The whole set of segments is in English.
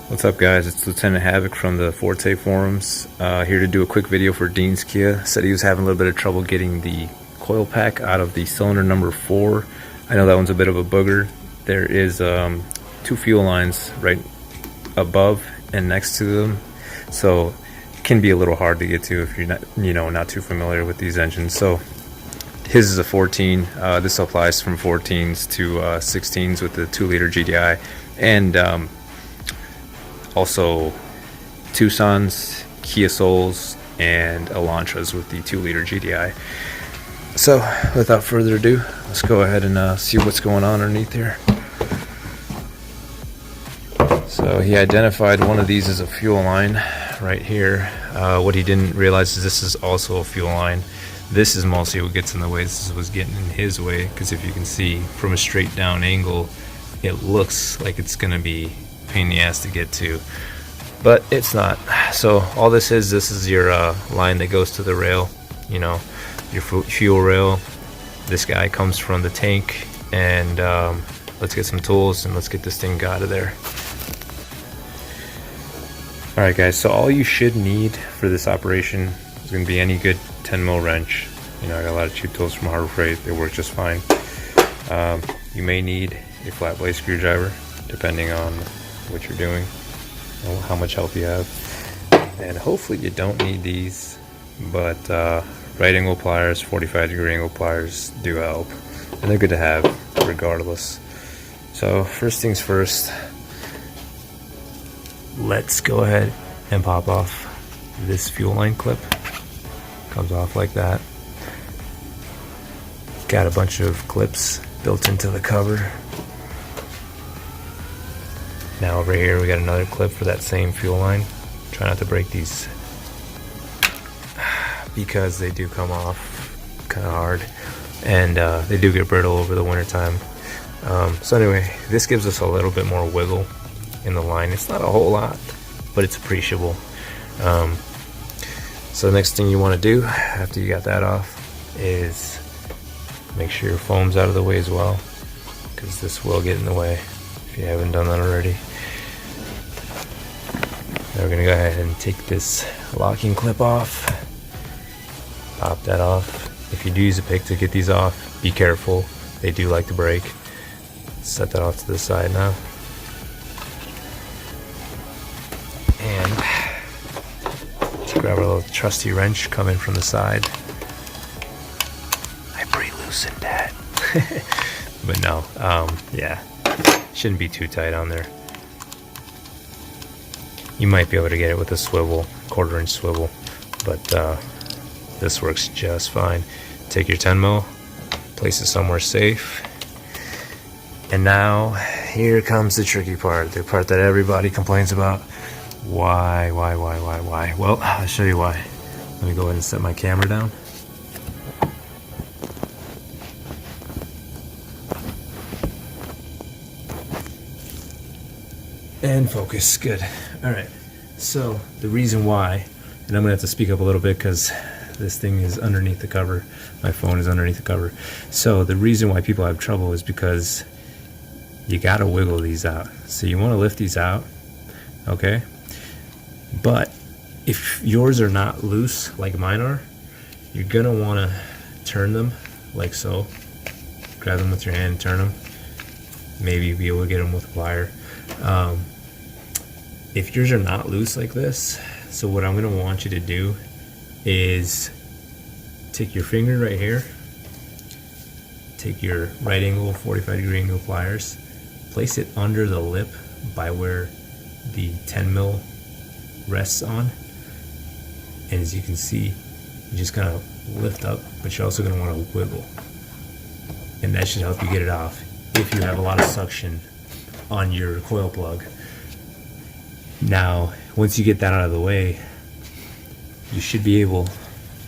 What's up, guys? It's Lieutenant Havoc from the Forte forums, here to do a quick video for Dean's Kia. Said he was having a little bit of trouble getting the coil pack out of the cylinder number 4. I know that one's a bit of a booger. There is 2 fuel lines right above and next to them, so it can be a little hard to get to if you're not too familiar with these engines. So his is a 14. This applies from 14s to 16s with the 2-liter GDI, and also Tucson's, Kia Souls, and Elantras with the 2-liter GDI. So without further ado, let's go ahead and see what's going on underneath here. So he identified one of these as a fuel line right here. What he didn't realize is this is also a fuel line. This is mostly what gets in the way. This is what's getting in his way, because if you can see from a straight down angle, it looks like it's going to be pain in the ass to get to, but it's not. So all this is your line that goes to the rail, your fuel rail. This guy comes from the tank, and let's get some tools and let's get this thing out of there. Alright guys, so all you should need for this operation is going to be any good 10mm wrench. I got a lot of cheap tools from Harbor Freight. They work just fine. You may need a flat blade screwdriver depending on what you're doing, how much help you have, and hopefully you don't need these, but right angle pliers, 45-degree angle pliers do help, and they're good to have regardless. So first things first, let's go ahead and pop off this fuel line clip. Comes off like that. Got a bunch of clips built into the cover. Now over here we got another clip for that same fuel line. Try not to break these because they do come off kind of hard, and they do get brittle over the winter time. So anyway, this gives us a little bit more wiggle in the line. It's not a whole lot, but it's appreciable. So the next thing you want to do after you got that off is make sure your foam's out of the way as well, because this will get in the way if you haven't done that already. Now we're going to go ahead and take this locking clip off. Pop that off. If you do use a pick to get these off, be careful. They do like to break. Set that off to the side now. And let's grab our little trusty wrench coming from the side. I pre-loosened that. But no, yeah, shouldn't be too tight on there. You might be able to get it with a swivel, 1/4-inch swivel, but this works just fine. Take your 10mm, place it somewhere safe, and now here comes the tricky part, the part that everybody complains about. Why? Well, I'll show you why. Let me go ahead and set my camera down. And focus, good. Alright, so the reason why, and I'm going to have to speak up a little bit because this thing is underneath the cover. My phone is underneath the cover. So the reason why people have trouble is because you got to wiggle these out. So you want to lift these out, okay? But if yours are not loose like mine are, you're going to want to turn them like so. Grab them with your hand and turn them. Maybe be able to get them with a plier. If yours are not loose like this, so what I'm going to want you to do is take your finger right here, take your right angle 45-degree angle pliers, place it under the lip by where the 10mm rests on, and as you can see, you just kind of lift up, but you're also going to want to wiggle, and that should help you get it off if you have a lot of suction on your coil plug. Now once you get that out of the way, you should be able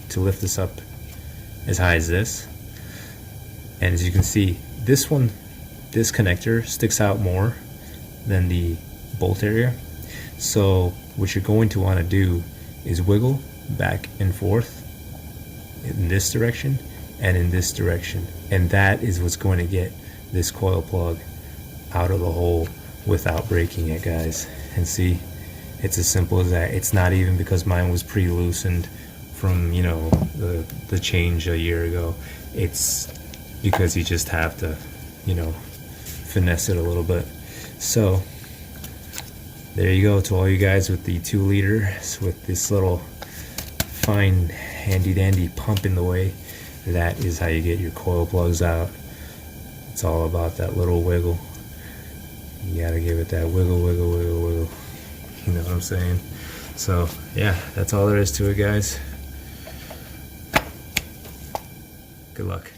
to lift this up as high as this, and as you can see, this connector sticks out more than the bolt area. So what you're going to want to do is wiggle back and forth in this direction and in this direction, and that is what's going to get this coil plug out of the hole without breaking it, guys. And see, it's as simple as that. It's not even because mine was pre-loosened from, you know, the change a year ago. It's because you just have to, you know, finesse it a little bit. So there you go, to all you guys with the 2 liters with this little fine handy dandy pump in the way. That is how you get your coil plugs out. It's all about that little wiggle. You gotta give it that wiggle, wiggle, wiggle, wiggle. You know what I'm saying? So yeah, that's all there is to it, guys. Good luck.